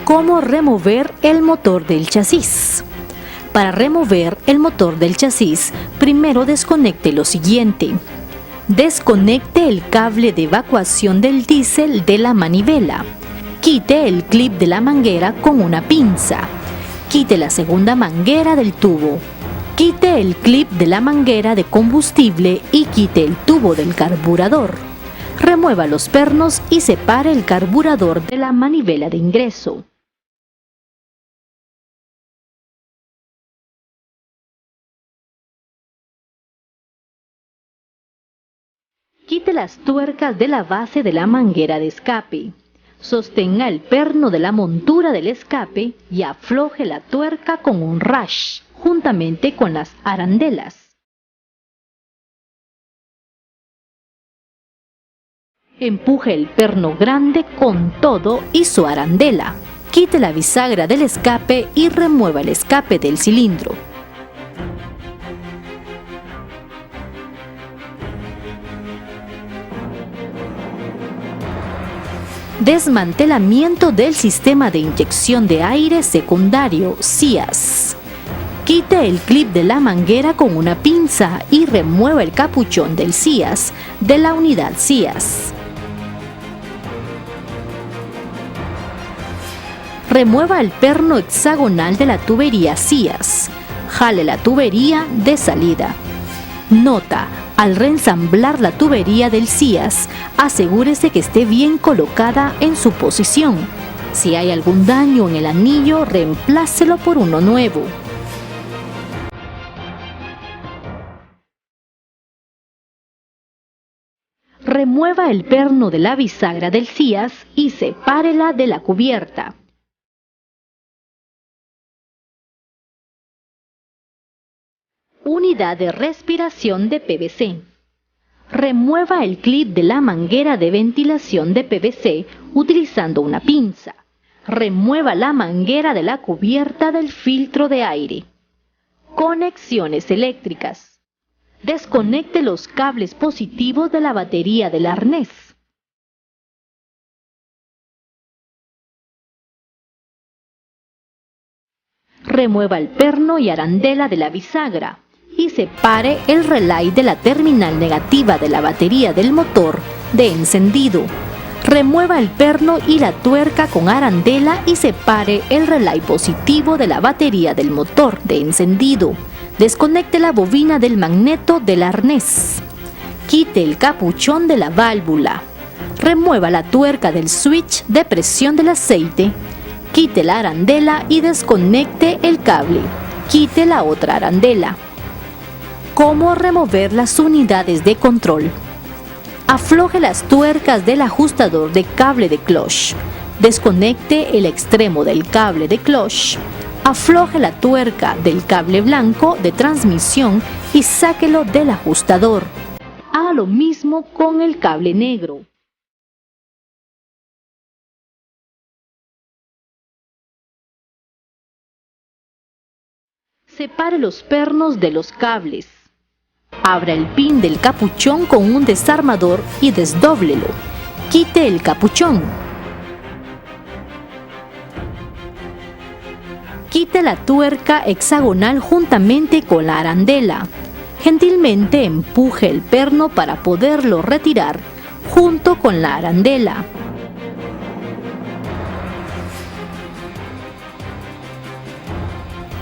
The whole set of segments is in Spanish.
¿Cómo remover el motor del chasis? Para remover el motor del chasis, primero desconecte lo siguiente. Desconecte el cable de evacuación del diésel de la manivela. Quite el clip de la manguera con una pinza. Quite la segunda manguera del tubo. Quite el clip de la manguera de combustible y quite el tubo del carburador. Remueva los pernos y separe el carburador de la manivela de ingreso. Quite las tuercas de la base de la manguera de escape. Sostenga el perno de la montura del escape y afloje la tuerca con un rash, juntamente con las arandelas. Empuje el perno grande con todo y su arandela. Quite la bisagra del escape y remueva el escape del cilindro. Desmantelamiento del sistema de inyección de aire secundario CIAS. Quite el clip de la manguera con una pinza y remueva el capuchón del CIAS de la unidad CIAS. Remueva el perno hexagonal de la tubería CIAS. Jale la tubería de salida. Nota: al reensamblar la tubería del CIAS, asegúrese que esté bien colocada en su posición. Si hay algún daño en el anillo, reemplácelo por uno nuevo. Remueva el perno de la bisagra del CIAS y sepárela de la cubierta. Unidad de respiración de PVC. Remueva el clip de la manguera de ventilación de PVC utilizando una pinza. Remueva la manguera de la cubierta del filtro de aire. Conexiones eléctricas. Desconecte los cables positivos de la batería del arnés. Remueva el perno y arandela de la bisagra y separe el relay de la terminal negativa de la batería del motor de encendido. Remueva el perno y la tuerca con arandela y separe el relay positivo de la batería del motor de encendido. Desconecte la bobina del magneto del arnés. Quite el capuchón de la válvula. Remueva la tuerca del switch de presión del aceite. Quite la arandela y desconecte el cable. Quite la otra arandela. ¿Cómo remover las unidades de control? Afloje las tuercas del ajustador de cable de clutch. Desconecte el extremo del cable de clutch. Afloje la tuerca del cable blanco de transmisión y sáquelo del ajustador. Haga lo mismo con el cable negro. Separe los pernos de los cables. Abra el pin del capuchón con un desarmador y desdóblelo. Quite el capuchón. Quite la tuerca hexagonal juntamente con la arandela. Gentilmente empuje el perno para poderlo retirar junto con la arandela.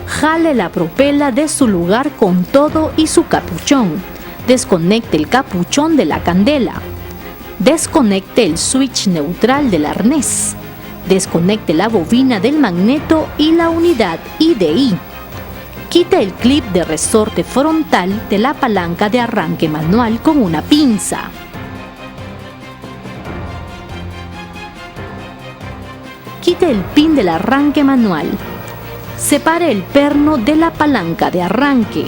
Jale la propela de su lugar con todo y su capuchón. Desconecte el capuchón de la candela. Desconecte el switch neutral del arnés. Desconecte la bobina del magneto y la unidad IDI. Quite el clip de resorte frontal de la palanca de arranque manual con una pinza. Quite el pin del arranque manual. Separe el perno de la palanca de arranque.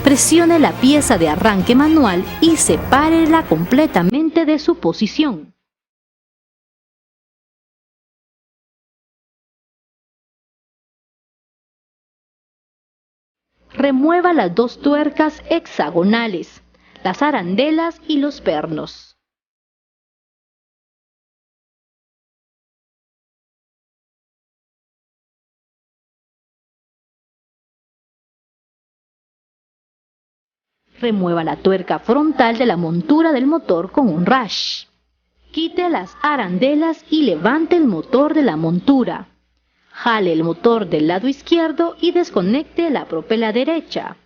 Presione la pieza de arranque manual y sepárela completamente de su posición. Remueva las dos tuercas hexagonales, las arandelas y los pernos. Remueva la tuerca frontal de la montura del motor con un rash. Quite las arandelas y levante el motor de la montura. Jale el motor del lado izquierdo y desconecte la propela derecha.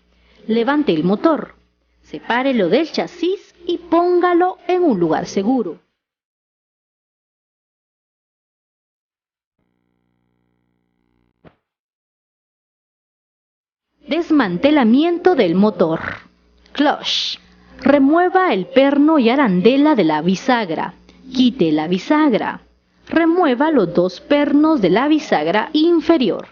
Levante el motor. Sepárelo del chasis y póngalo en un lugar seguro. Desmantelamiento del motor. Clutch. Remueva el perno y arandela de la bisagra. Quite la bisagra. Remueva los dos pernos de la bisagra inferior.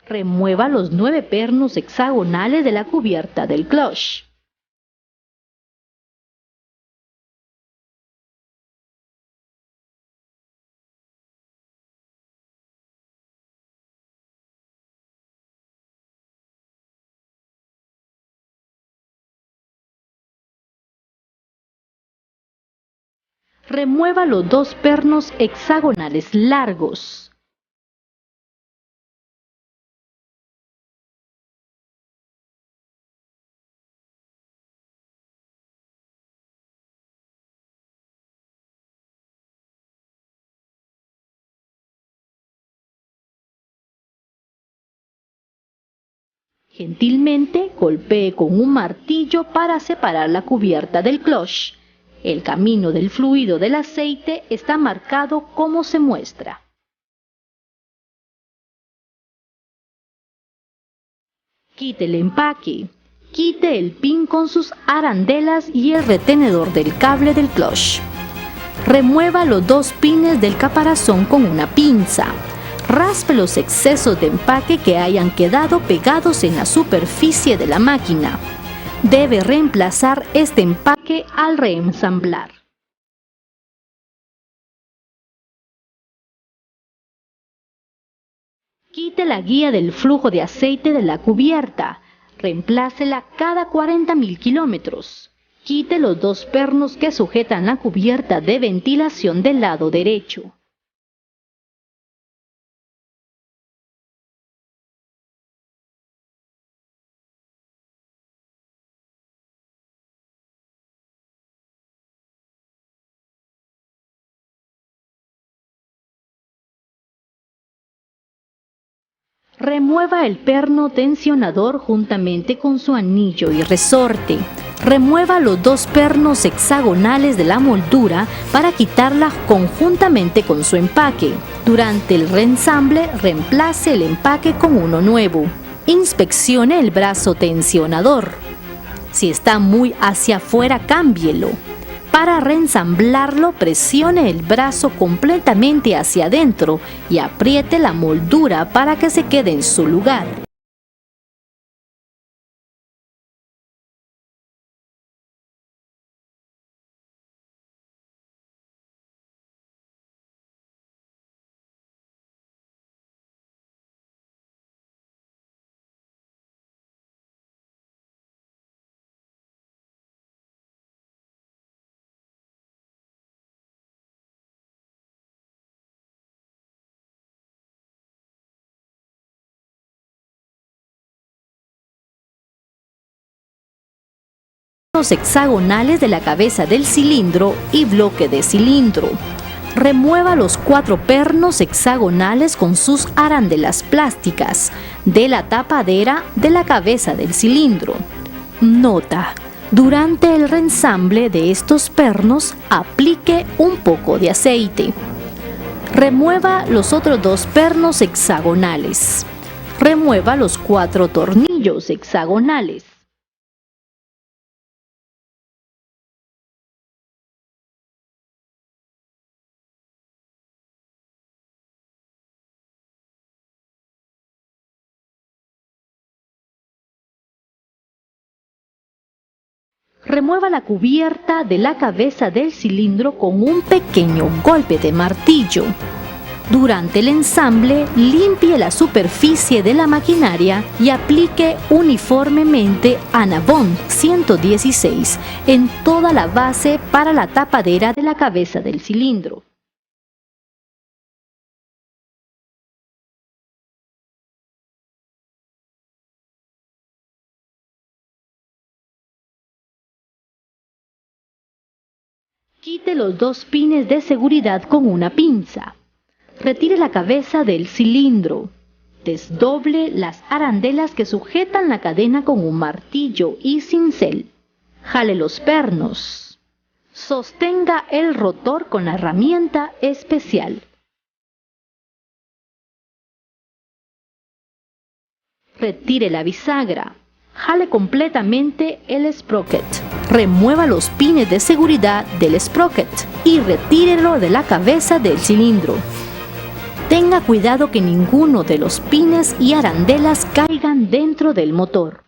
Remueva los 9 pernos hexagonales de la cubierta del clutch. Remueva los 2 pernos hexagonales largos. Gentilmente golpee con un martillo para separar la cubierta del clutch. El camino del fluido del aceite está marcado como se muestra. Quite el empaque. Quite el pin con sus arandelas y el retenedor del cable del clutch. Remueva los 2 pines del caparazón con una pinza. Raspe los excesos de empaque que hayan quedado pegados en la superficie de la máquina. Debe reemplazar este empaque al reensamblar. Quite la guía del flujo de aceite de la cubierta. Reemplácela cada 40.000 kilómetros. Quite los 2 pernos que sujetan la cubierta de ventilación del lado derecho. Remueva el perno tensionador juntamente con su anillo y resorte. Remueva los 2 pernos hexagonales de la moldura para quitarla conjuntamente con su empaque. Durante el reensamble, reemplace el empaque con uno nuevo. Inspeccione el brazo tensionador. Si está muy hacia afuera, cámbielo. Para reensamblarlo, presione el brazo completamente hacia adentro y apriete la moldura para que se quede en su lugar. Los hexagonales de la cabeza del cilindro y bloque de cilindro. Remueva los 4 pernos hexagonales con sus arandelas plásticas de la tapadera de la cabeza del cilindro. Nota: durante el reensamble de estos pernos, aplique un poco de aceite. Remueva los otros 2 pernos hexagonales. Remueva los 4 tornillos hexagonales. Remueva la cubierta de la cabeza del cilindro con un pequeño golpe de martillo. Durante el ensamble, limpie la superficie de la maquinaria y aplique uniformemente Anabond 116 en toda la base para la tapadera de la cabeza del cilindro. Quite los dos pines de seguridad con una pinza. Retire la cabeza del cilindro. Desdoble las arandelas que sujetan la cadena con un martillo y cincel. Jale los pernos. Sostenga el rotor con la herramienta especial. Retire la bisagra. Jale completamente el sprocket. Remueva los pines de seguridad del sprocket y retírelo de la cabeza del cilindro. Tenga cuidado que ninguno de los pines y arandelas caigan dentro del motor.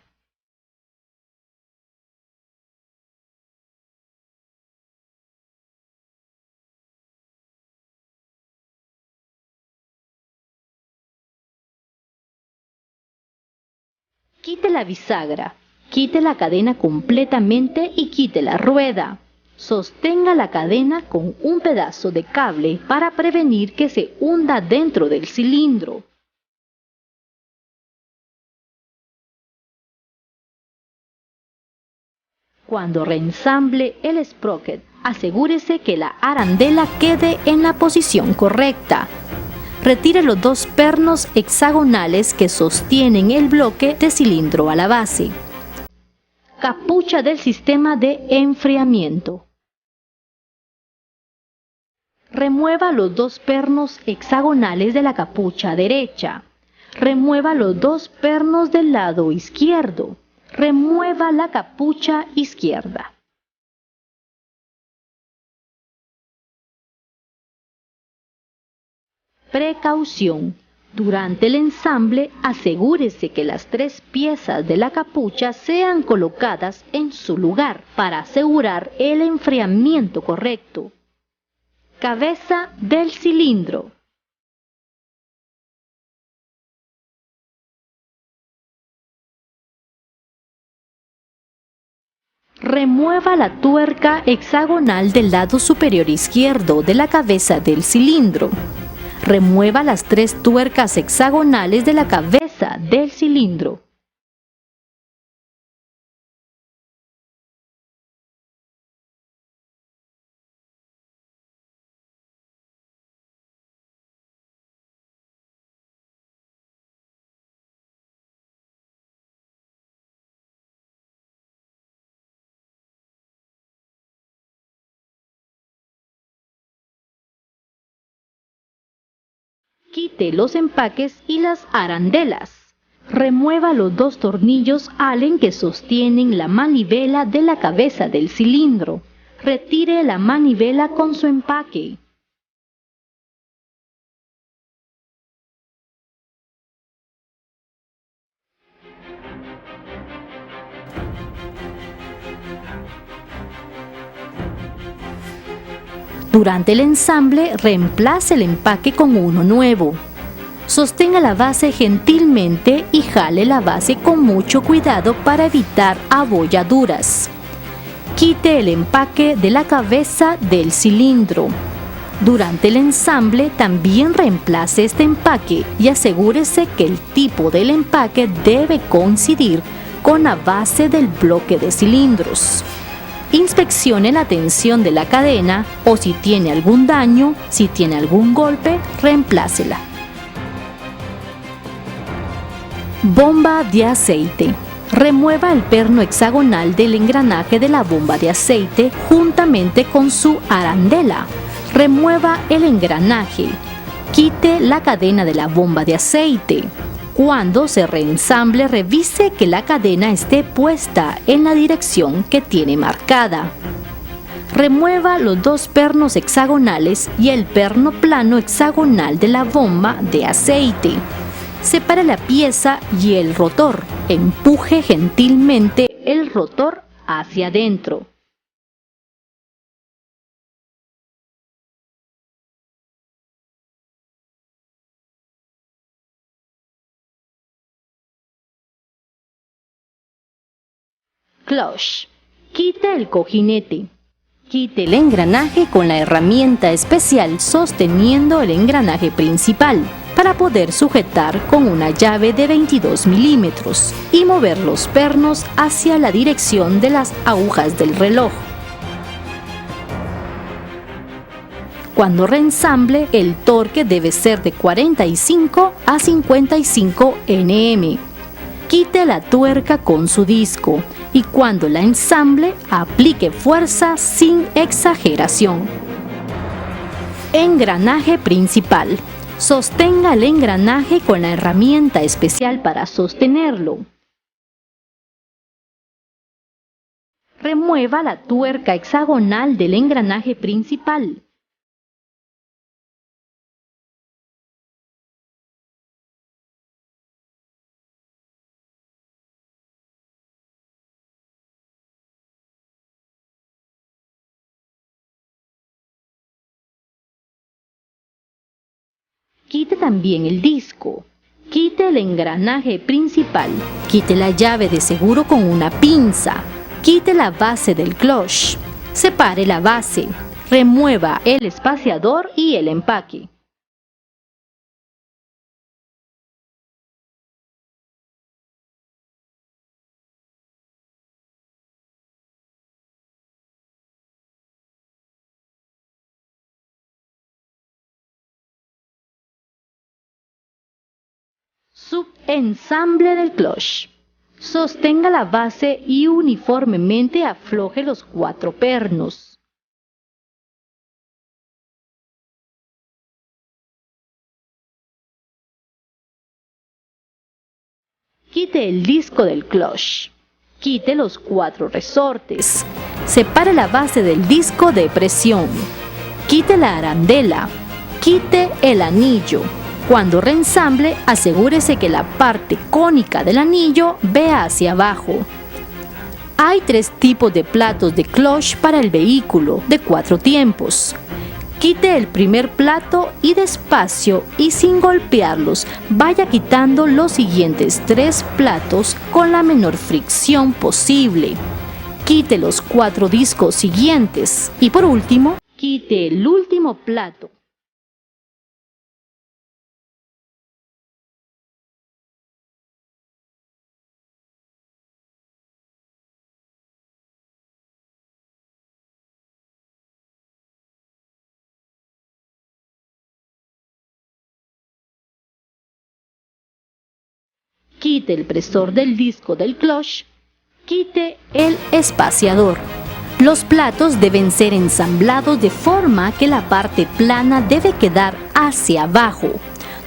Quite la bisagra, quite la cadena completamente y quite la rueda. Sostenga la cadena con un pedazo de cable para prevenir que se hunda dentro del cilindro. Cuando reensamble el sprocket, asegúrese que la arandela quede en la posición correcta. Retire los dos pernos hexagonales que sostienen el bloque de cilindro a la base. Capucha del sistema de enfriamiento. Remueva los dos pernos hexagonales de la capucha derecha. Remueva los dos pernos del lado izquierdo. Remueva la capucha izquierda. Precaución. Durante el ensamble, asegúrese que las tres piezas de la capucha sean colocadas en su lugar para asegurar el enfriamiento correcto. Cabeza del cilindro. Remueva la tuerca hexagonal del lado superior izquierdo de la cabeza del cilindro. Remueva las tres tuercas hexagonales de la cabeza del cilindro. Quite los empaques y las arandelas. Remueva los dos tornillos Allen que sostienen la manivela de la cabeza del cilindro. Retire la manivela con su empaque. Durante el ensamble, reemplace el empaque con uno nuevo. Sostenga la base gentilmente y jale la base con mucho cuidado para evitar abolladuras. Quite el empaque de la cabeza del cilindro. Durante el ensamble también reemplace este empaque y asegúrese que el tipo del empaque debe coincidir con la base del bloque de cilindros. Inspeccione la tensión de la cadena o si tiene algún daño, si tiene algún golpe, reemplácela. Bomba de aceite. Remueva el perno hexagonal del engranaje de la bomba de aceite juntamente con su arandela. Remueva el engranaje. Quite la cadena de la bomba de aceite. Cuando se reensamble, revise que la cadena esté puesta en la dirección que tiene marcada. Remueva los dos pernos hexagonales y el perno plano hexagonal de la bomba de aceite. Separe la pieza y el rotor. Empuje gentilmente el rotor hacia adentro. Clutch. Quite el cojinete. Quite el engranaje con la herramienta especial sosteniendo el engranaje principal para poder sujetar con una llave de 22 milímetros y mover los pernos hacia la dirección de las agujas del reloj. Cuando reensamble, el torque debe ser de 45 a 55 Nm. Quite la tuerca con su disco y cuando la ensamble, aplique fuerza sin exageración. Engranaje principal. Sostenga el engranaje con la herramienta especial para sostenerlo. Remueva la tuerca hexagonal del engranaje principal. Quite también el disco. Quite el engranaje principal. Quite la llave de seguro con una pinza. Quite la base del clutch. Separe la base. Remueva el espaciador y el empaque. Subensamble del clutch. Sostenga la base y uniformemente afloje los 4 pernos. Quite el disco del clutch. Quite los 4 resortes. Separe la base del disco de presión. Quite la arandela. Quite el anillo. Cuando reensamble, asegúrese que la parte cónica del anillo vea hacia abajo. Hay 3 tipos de platos de clutch para el vehículo, de 4 tiempos. Quite el primer plato y despacio y sin golpearlos, vaya quitando los siguientes 3 platos con la menor fricción posible. Quite los 4 discos siguientes y por último, quite el último plato. Quite el presor del disco del clutch. Quite el espaciador. Los platos deben ser ensamblados de forma que la parte plana debe quedar hacia abajo.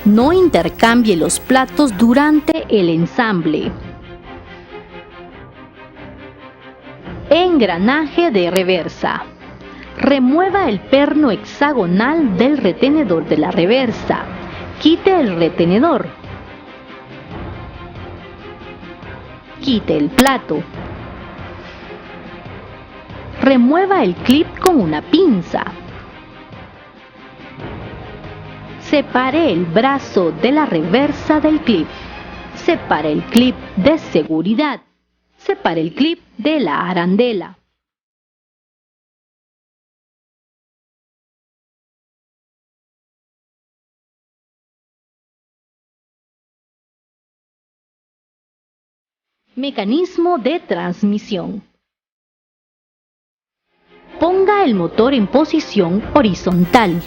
No intercambie los platos durante el ensamble. Engranaje de reversa. Remueva el perno hexagonal del retenedor de la reversa. Quite el retenedor. Quite el plato. Remueva el clip con una pinza. Separe el brazo de la reversa del clip. Separe el clip de seguridad. Separe el clip de la arandela. Mecanismo de transmisión. Ponga el motor en posición horizontal.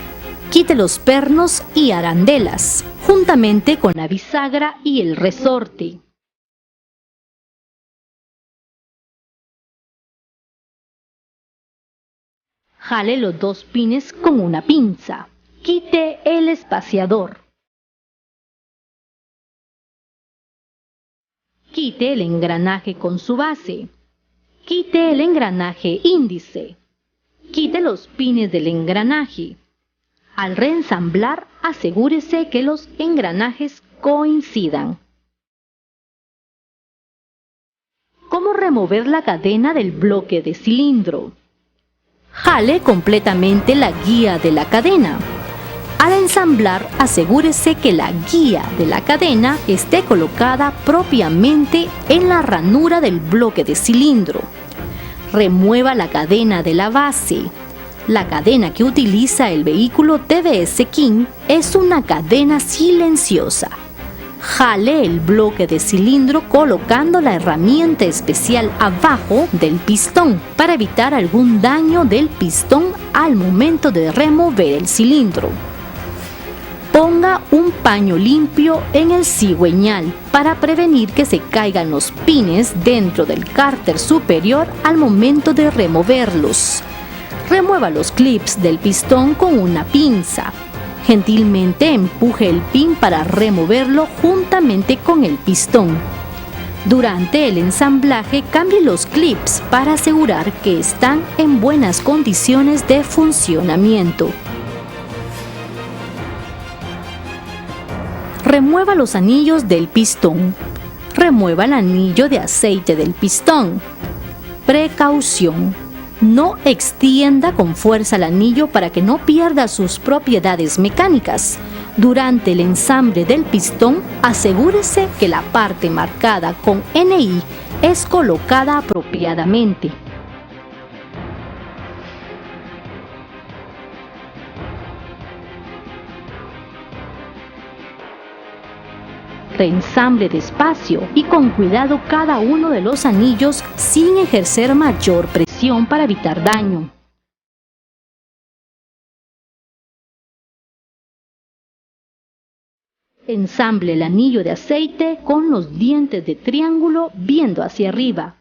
Quite los pernos y arandelas, juntamente con la bisagra y el resorte. Jale los 2 pines con una pinza. Quite el espaciador. Quite el engranaje con su base. Quite el engranaje índice. Quite los pines del engranaje. Al reensamblar, asegúrese que los engranajes coincidan. ¿Cómo remover la cadena del bloque de cilindro? Jale completamente la guía de la cadena. Al ensamblar, asegúrese que la guía de la cadena esté colocada propiamente en la ranura del bloque de cilindro. Remueva la cadena de la base. La cadena que utiliza el vehículo TVS King es una cadena silenciosa. Jale el bloque de cilindro colocando la herramienta especial abajo del pistón para evitar algún daño del pistón al momento de remover el cilindro. Ponga un paño limpio en el cigüeñal para prevenir que se caigan los pines dentro del cárter superior al momento de removerlos. Remueva los clips del pistón con una pinza. Gentilmente empuje el pin para removerlo juntamente con el pistón. Durante el ensamblaje, cambie los clips para asegurar que están en buenas condiciones de funcionamiento. Remueva los anillos del pistón. Remueva el anillo de aceite del pistón. Precaución: no extienda con fuerza el anillo para que no pierda sus propiedades mecánicas. Durante el ensamble del pistón, asegúrese que la parte marcada con NI es colocada apropiadamente. Reensamble despacio y con cuidado cada uno de los anillos sin ejercer mayor presión para evitar daño. Ensamble el anillo de aceite con los dientes de triángulo viendo hacia arriba.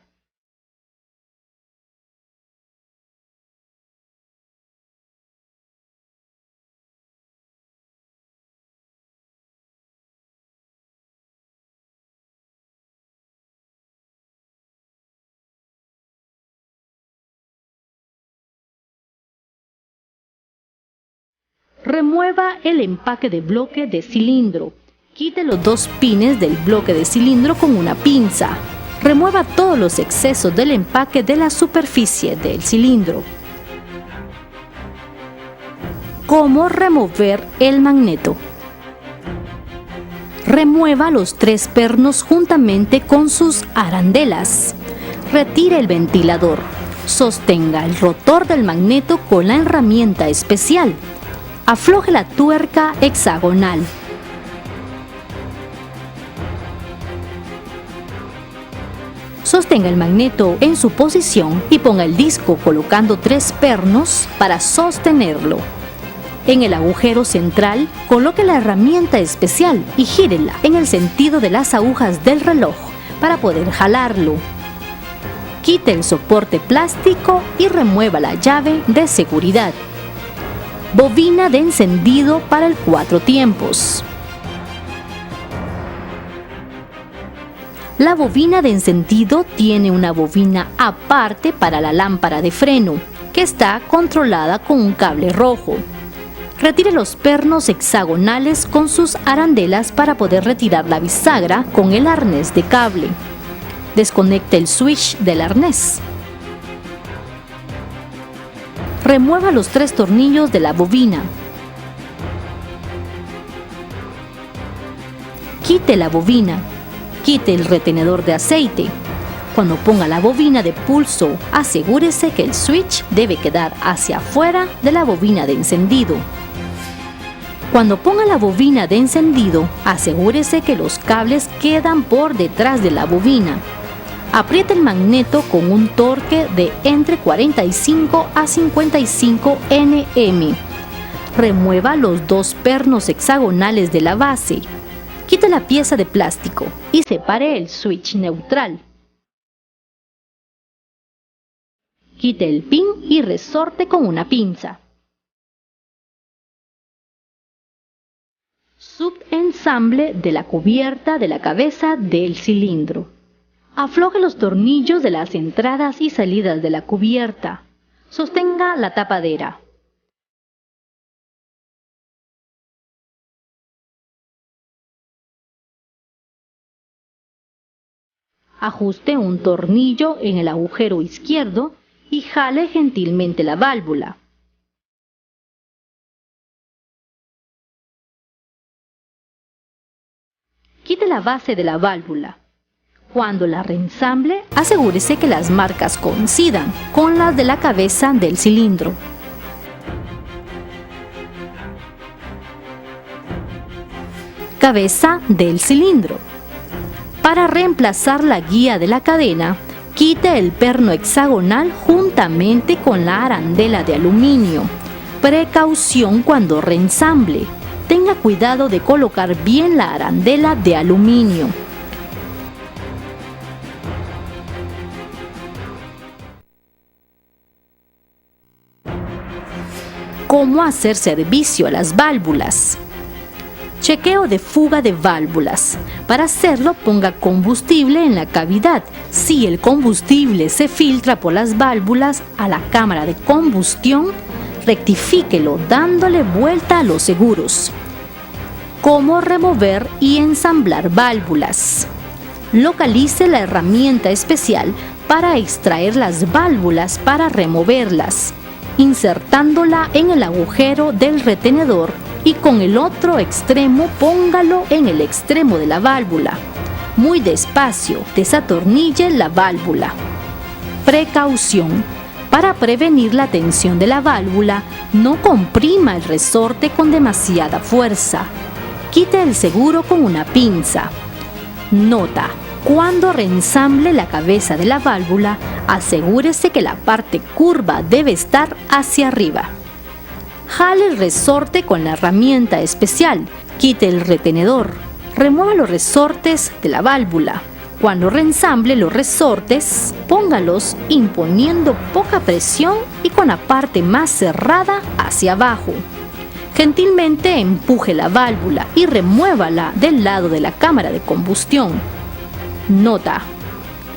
Remueva el empaque de bloque de cilindro. Quite los dos pines del bloque de cilindro con una pinza. Remueva todos los excesos del empaque de la superficie del cilindro. ¿Cómo remover el magneto? Remueva los tres pernos juntamente con sus arandelas. Retire el ventilador. Sostenga el rotor del magneto con la herramienta especial. Afloje la tuerca hexagonal. Sostenga el magneto en su posición y ponga el disco colocando tres pernos para sostenerlo. En el agujero central, coloque la herramienta especial y gírela en el sentido de las agujas del reloj para poder jalarlo. Quite el soporte plástico y remueva la llave de seguridad. Bobina de encendido para el 4 tiempos. La bobina de encendido tiene una bobina aparte para la lámpara de freno, que está controlada con un cable rojo. Retire los pernos hexagonales con sus arandelas para poder retirar la bisagra con el arnés de cable. Desconecte el switch del arnés. Remueva los tres tornillos de la bobina. Quite la bobina. Quite el retenedor de aceite. Cuando ponga la bobina de pulso, asegúrese que el switch debe quedar hacia afuera de la bobina de encendido. Cuando ponga la bobina de encendido, asegúrese que los cables quedan por detrás de la bobina. Apriete el magneto con un torque de entre 45 a 55 Nm. Remueva los dos pernos hexagonales de la base. Quite la pieza de plástico y separe el switch neutral. Quite el pin y resorte con una pinza. Subensamble de la cubierta de la cabeza del cilindro. Afloje los tornillos de las entradas y salidas de la cubierta. Sostenga la tapadera. Ajuste un tornillo en el agujero izquierdo y jale gentilmente la válvula. quite la base de la válvula. Cuando la reensamble, asegúrese que las marcas coincidan con las de la cabeza del cilindro. Cabeza del cilindro. Para reemplazar la guía de la cadena, quite el perno hexagonal juntamente con la arandela de aluminio. Precaución cuando reensamble. Tenga cuidado de colocar bien la arandela de aluminio. ¿Cómo hacer servicio a las válvulas? Chequeo de fuga de válvulas. Para hacerlo, ponga combustible en la cavidad. Si el combustible se filtra por las válvulas a la cámara de combustión, rectifíquelo dándole vuelta a los seguros. ¿Cómo remover y ensamblar válvulas? Localice la herramienta especial para extraer las válvulas para removerlas, insertándola en el agujero del retenedor y con el otro extremo póngalo en el extremo de la válvula. Muy despacio, desatornille la válvula. Precaución. Para prevenir la tensión de la válvula, no comprima el resorte con demasiada fuerza. Quite el seguro con una pinza. Nota: cuando reensamble la cabeza de la válvula, asegúrese que la parte curva debe estar hacia arriba. Jale el resorte con la herramienta especial. Quite el retenedor. Remueva los resortes de la válvula. Cuando reensamble los resortes, póngalos imponiendo poca presión y con la parte más cerrada hacia abajo. Gentilmente empuje la válvula y remuévala del lado de la cámara de combustión. Nota: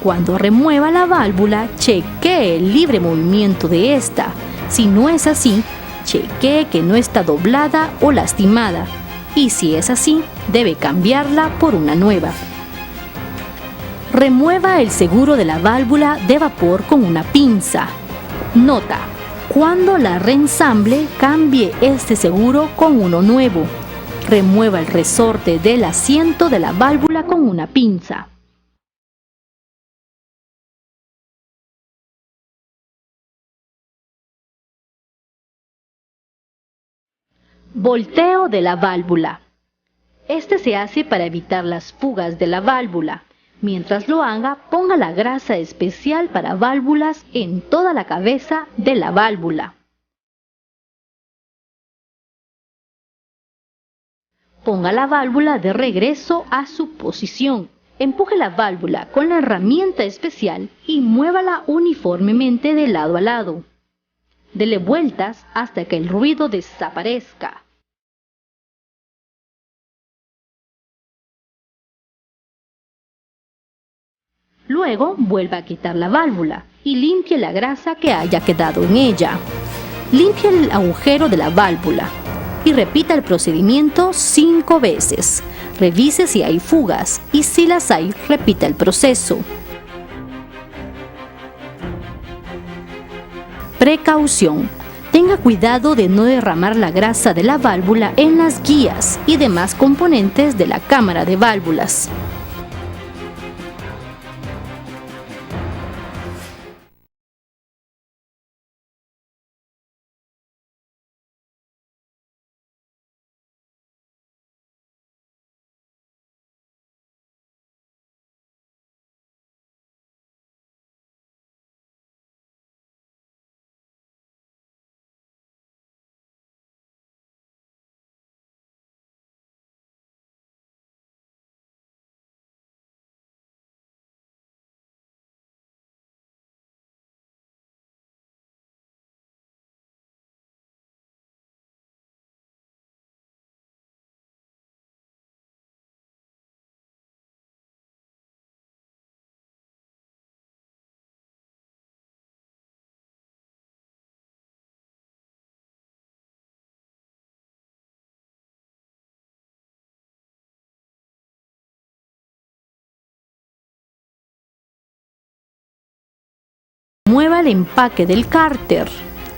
cuando remueva la válvula, chequee el libre movimiento de esta. Si no es así, chequee que no está doblada o lastimada. Y si es así, debe cambiarla por una nueva. Remueva el seguro de la válvula de vapor con una pinza. Nota: cuando la reensamble, cambie este seguro con uno nuevo. Remueva el resorte del asiento de la válvula con una pinza. Volteo de la válvula. Este se hace para evitar las fugas de la válvula. Mientras lo haga, ponga la grasa especial para válvulas en toda la cabeza de la válvula. Ponga la válvula de regreso a su posición. Empuje la válvula con la herramienta especial y muévala uniformemente de lado a lado. Dele vueltas hasta que el ruido desaparezca. Luego vuelva a quitar la válvula y limpie la grasa que haya quedado en ella. Limpie el agujero de la válvula y repita el procedimiento 5 veces. Revise si hay fugas y si las hay, repita el proceso. Precaución. Tenga cuidado de no derramar la grasa de la válvula en las guías y demás componentes de la cámara de válvulas. Mueva el empaque del cárter.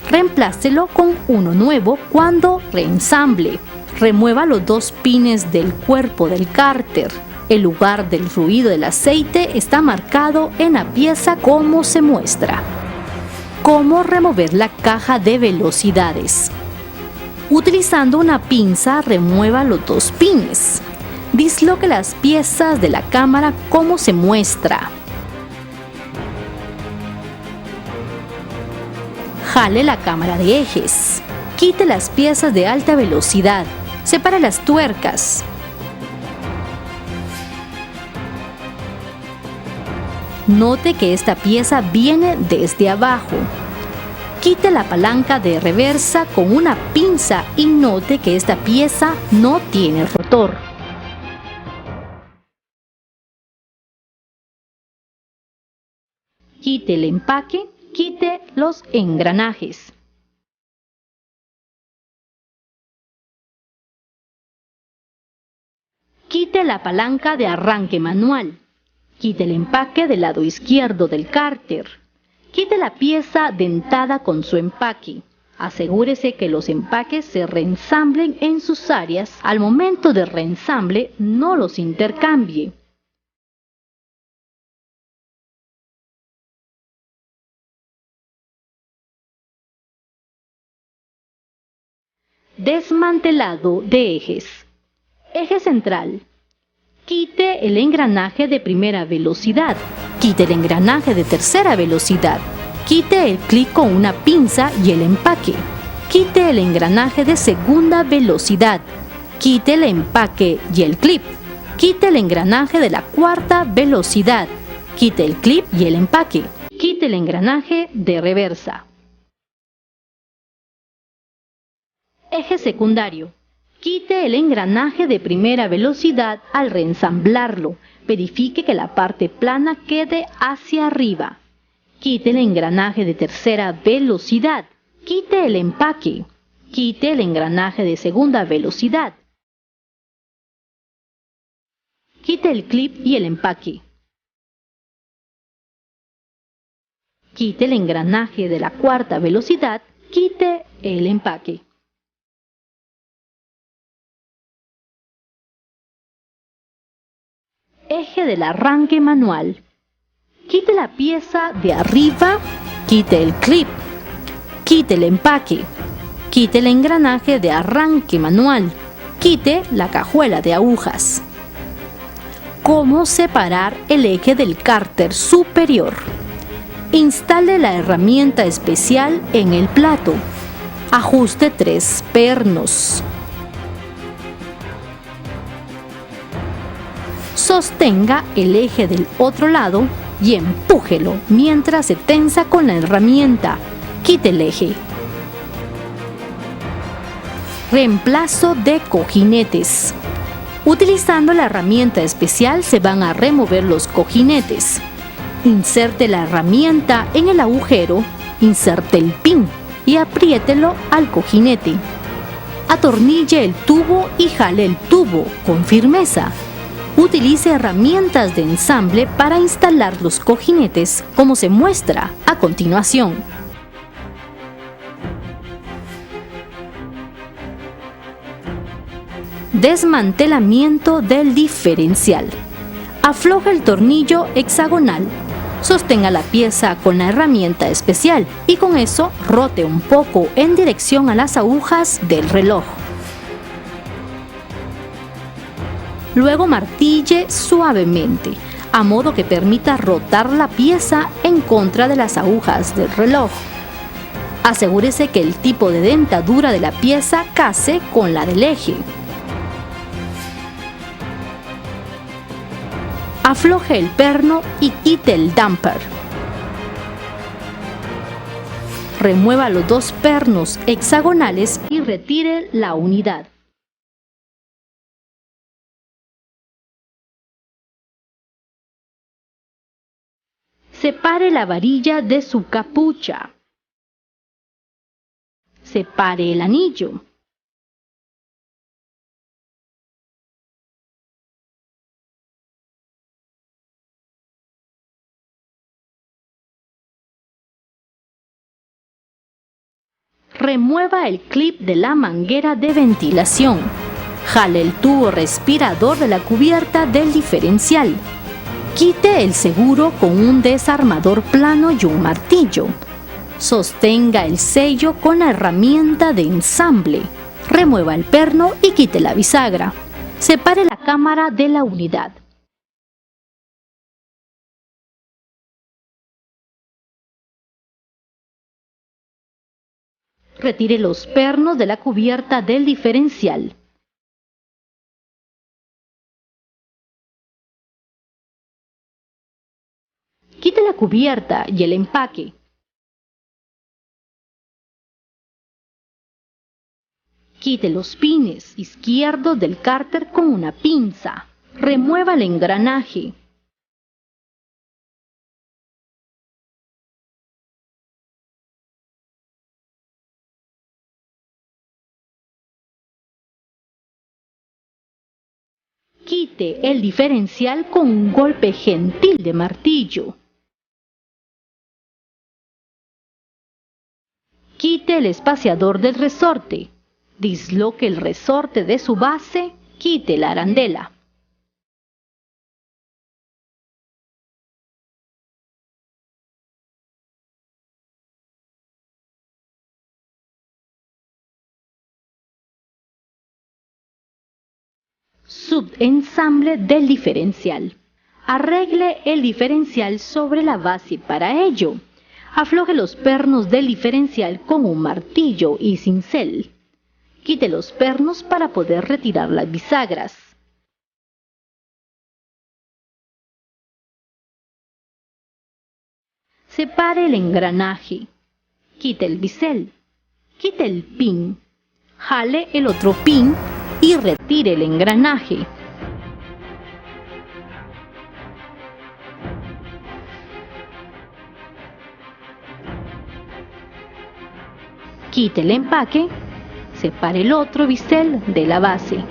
Reemplácelo con uno nuevo cuando reensamble. Remueva los 2 pines del cuerpo del cárter. El lugar del fluido del aceite está marcado en la pieza como se muestra. ¿Cómo remover la caja de velocidades? Utilizando una pinza, remueva los dos pines. Disloque las piezas de la cámara como se muestra. Jale la cámara de ejes. Quite las piezas de alta velocidad. Separe las tuercas. Note que esta pieza viene desde abajo. Quite la palanca de reversa con una pinza y note que esta pieza no tiene rotor. Quite el empaque, quite los engranajes. Quite la palanca de arranque manual. Quite el empaque del lado izquierdo del cárter. Quite la pieza dentada con su empaque. Asegúrese que los empaques se reensamblen en sus áreas. Al momento de reensamble, no los intercambie. Desmantelado de ejes. Eje central. Quite el engranaje de primera velocidad. Quite el engranaje de tercera velocidad. Quite el clic con una pinza y el empaque. Quite el engranaje de segunda velocidad. Quite el empaque y el clip. Quite el engranaje de la cuarta velocidad. Quite el clip y el empaque. Quite el engranaje de reversa. Eje secundario. Quite el engranaje de primera velocidad al reensamblarlo. Verifique que la parte plana quede hacia arriba. Quite el engranaje de tercera velocidad. Quite el empaque. Quite el engranaje de segunda velocidad. Quite el clip y el empaque. Quite el engranaje de la cuarta velocidad. Quite el empaque. Eje del arranque manual. Quite la pieza de arriba, quite el clip, quite el empaque, quite el engranaje de arranque manual, quite la cajuela de agujas. ¿Cómo separar el eje del cárter superior? Instale la herramienta especial en el plato. Ajuste 3 pernos. Sostenga el eje del otro lado y empújelo mientras se tensa con la herramienta. Quite el eje. Reemplazo de cojinetes. Utilizando la herramienta especial se van a remover los cojinetes. Inserte la herramienta en el agujero, inserte el pin y apriételo al cojinete. Atornille el tubo y jale el tubo con firmeza. Utilice herramientas de ensamble para instalar los cojinetes como se muestra a continuación. Desmantelamiento del diferencial. Afloja el tornillo hexagonal. Sostenga la pieza con la herramienta especial y con eso rote un poco en dirección a las agujas del reloj. Luego martille suavemente, a modo que permita rotar la pieza en contra de las agujas del reloj. Asegúrese que el tipo de dentadura de la pieza case con la del eje. Afloje el perno y quite el damper. Remueva los dos pernos hexagonales y retire la unidad. Separe la varilla de su capucha. Separe el anillo. Remueva el clip de la manguera de ventilación. Jale el tubo respirador de la cubierta del diferencial. Quite el seguro con un desarmador plano y un martillo. Sostenga el sello con la herramienta de ensamble. Remueva el perno y quite la bisagra. Separe la cámara de la unidad. Retire los pernos de la cubierta del diferencial. Quite la cubierta y el empaque. Quite los pines izquierdos del cárter con una pinza. Remueva el engranaje. Quite el diferencial con un golpe gentil de martillo. Quite el espaciador del resorte. Disloque el resorte de su base. Quite la arandela. Subensamble del diferencial. Arregle el diferencial sobre la base para ello. Afloje los pernos del diferencial con un martillo y cincel. Quite los pernos para poder retirar las bisagras. Separe el engranaje. Quite el bisel. Quite el pin. Jale el otro pin y retire el engranaje. Quite el empaque. Separe el otro bisel de la base.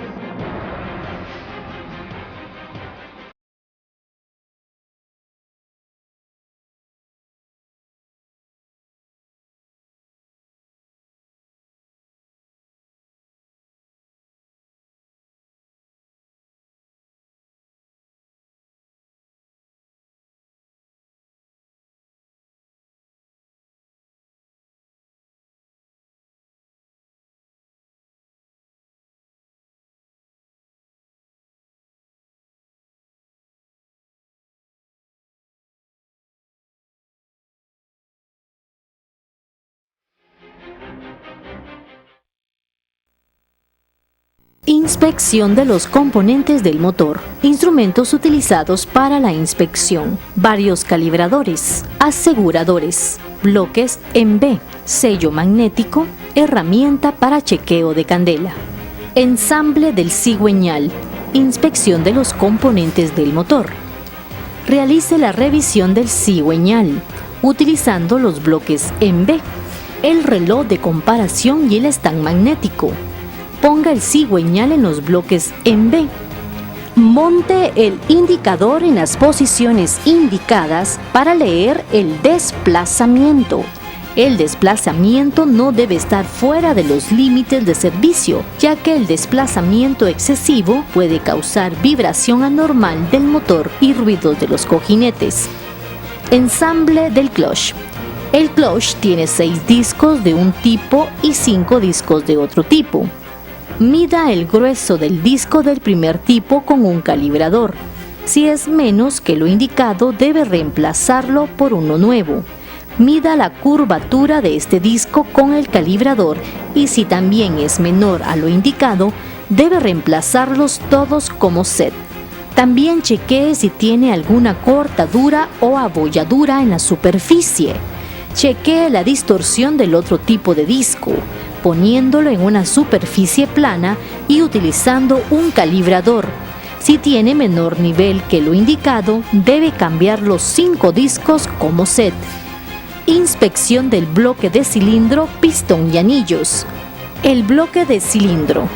Inspección de los componentes del motor. Instrumentos utilizados para la inspección. Varios calibradores, aseguradores, bloques en B, sello magnético, herramienta para chequeo de candela. Ensamble del cigüeñal. Inspección de los componentes del motor. Realice la revisión del cigüeñal, utilizando los bloques en B, el reloj de comparación y el stand magnético. Ponga el cigüeñal en los bloques en B. Monte el indicador en las posiciones indicadas para leer el desplazamiento. El desplazamiento no debe estar fuera de los límites de servicio, ya que el desplazamiento excesivo puede causar vibración anormal del motor y ruidos de los cojinetes. Ensamble del clutch. El clutch tiene 6 discos de un tipo y 5 discos de otro tipo. Mida el grueso del disco del primer tipo con un calibrador. Si es menos que lo indicado, debe reemplazarlo por uno nuevo. Mida la curvatura de este disco con el calibrador y si también es menor a lo indicado, debe reemplazarlos todos como set. También chequee si tiene alguna cortadura o abolladura en la superficie. Chequee la distorsión del otro tipo de disco, poniéndolo en una superficie plana y utilizando un calibrador. Si tiene menor nivel que lo indicado, debe cambiar los 5 discos como set. Inspección del bloque de cilindro, pistón y anillos. El bloque de cilindro.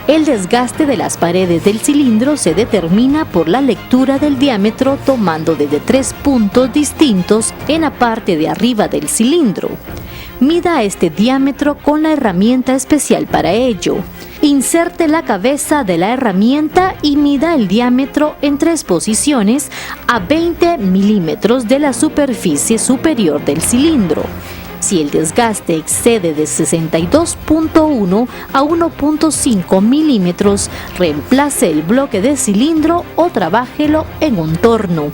El desgaste de las paredes del cilindro se determina por la lectura del diámetro tomando desde 3 puntos distintos en la parte de arriba del cilindro. Mida este diámetro con la herramienta especial para ello. Inserte la cabeza de la herramienta y mida el diámetro en 3 posiciones a 20 milímetros de la superficie superior del cilindro. Si el desgaste excede de 62.1 a 1.5 milímetros, reemplace el bloque de cilindro o trabájelo en un torno.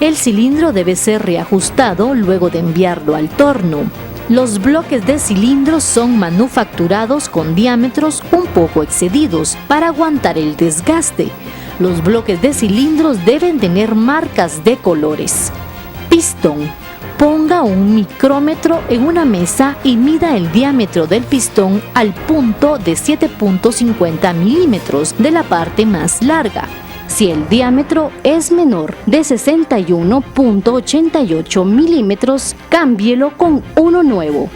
El cilindro debe ser reajustado luego de enviarlo al torno. Los bloques de cilindro son manufacturados con diámetros un poco excedidos para aguantar el desgaste. Los bloques de cilindros deben tener marcas de colores. Pistón. Ponga un micrómetro en una mesa y mida el diámetro del pistón al punto de 7.50 milímetros de la parte más larga. Si el diámetro es menor de 61.88 milímetros, cámbielo con uno nuevo.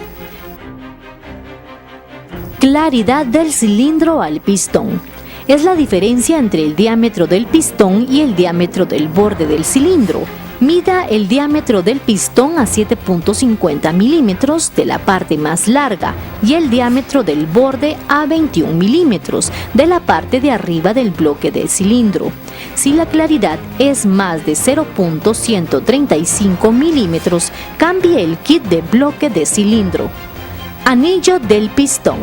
Claridad del cilindro al pistón. Es la diferencia entre el diámetro del pistón y el diámetro del borde del cilindro. Mida el diámetro del pistón a 7.50 milímetros de la parte más larga y el diámetro del borde a 21 milímetros de la parte de arriba del bloque del cilindro. Si la claridad es más de 0.135 milímetros, cambie el kit de bloque de cilindro. Anillo del pistón.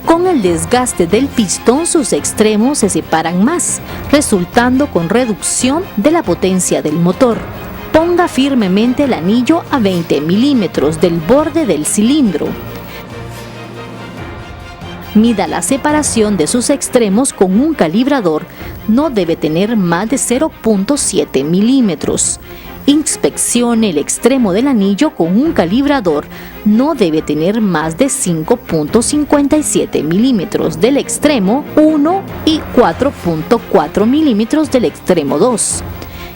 Con el desgaste del pistón, sus extremos se separan más, resultando con reducción de la potencia del motor. Ponga firmemente el anillo a 20 milímetros del borde del cilindro. Mida la separación de sus extremos con un calibrador. No debe tener más de 0.7 milímetros. Inspeccione el extremo del anillo con un calibrador. No debe tener más de 5.57 milímetros del extremo 1 y 4.4 milímetros del extremo 2.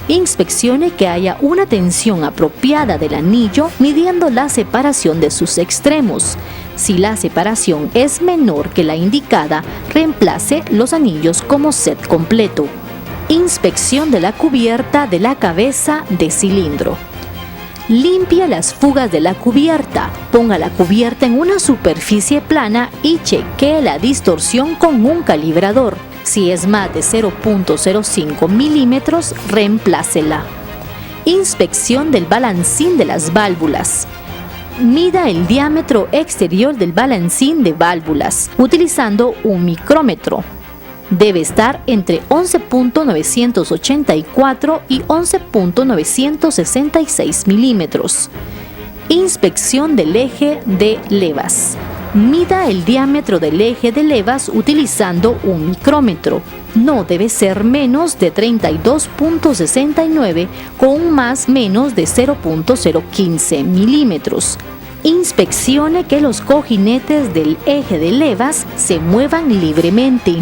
Inspeccione que haya una tensión apropiada del anillo midiendo la separación de sus extremos. Si la separación es menor que la indicada, reemplace los anillos como set completo. Inspección de la cubierta de la cabeza de cilindro. Limpie las fugas de la cubierta. Ponga la cubierta en una superficie plana y chequee la distorsión con un calibrador. Si es más de 0.05 milímetros, reemplácela. Inspección del balancín de las válvulas. Mida el diámetro exterior del balancín de válvulas utilizando un micrómetro. Debe estar entre 11.984 y 11.966 milímetros. Inspección del eje de levas. Mida el diámetro del eje de levas utilizando un micrómetro. No debe ser menos de 32.69 con más menos de 0.015 milímetros. Inspeccione que los cojinetes del eje de levas se muevan libremente.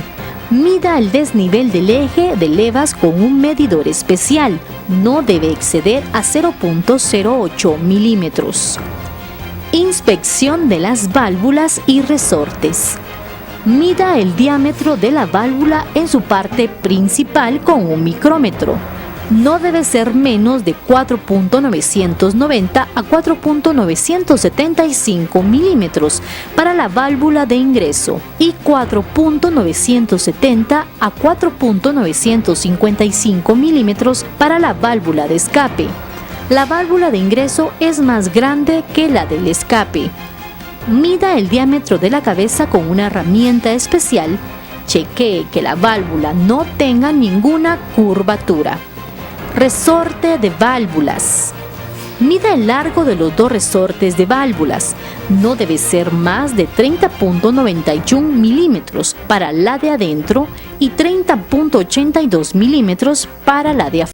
Mida el desnivel del eje de levas con un medidor especial. No debe exceder a 0.08 milímetros. Inspección de las válvulas y resortes. Mida el diámetro de la válvula en su parte principal con un micrómetro. No debe ser menos de 4.990 a 4.975 milímetros para la válvula de ingreso y 4.970 a 4.955 milímetros para la válvula de escape. La válvula de ingreso es más grande que la del escape. Mida el diámetro de la cabeza con una herramienta especial. Chequee que la válvula no tenga ninguna curvatura. Resorte de válvulas. Mida el largo de los dos resortes de válvulas. No debe ser más de 30.91 milímetros para la de adentro y 30.82 milímetros para la de afuera.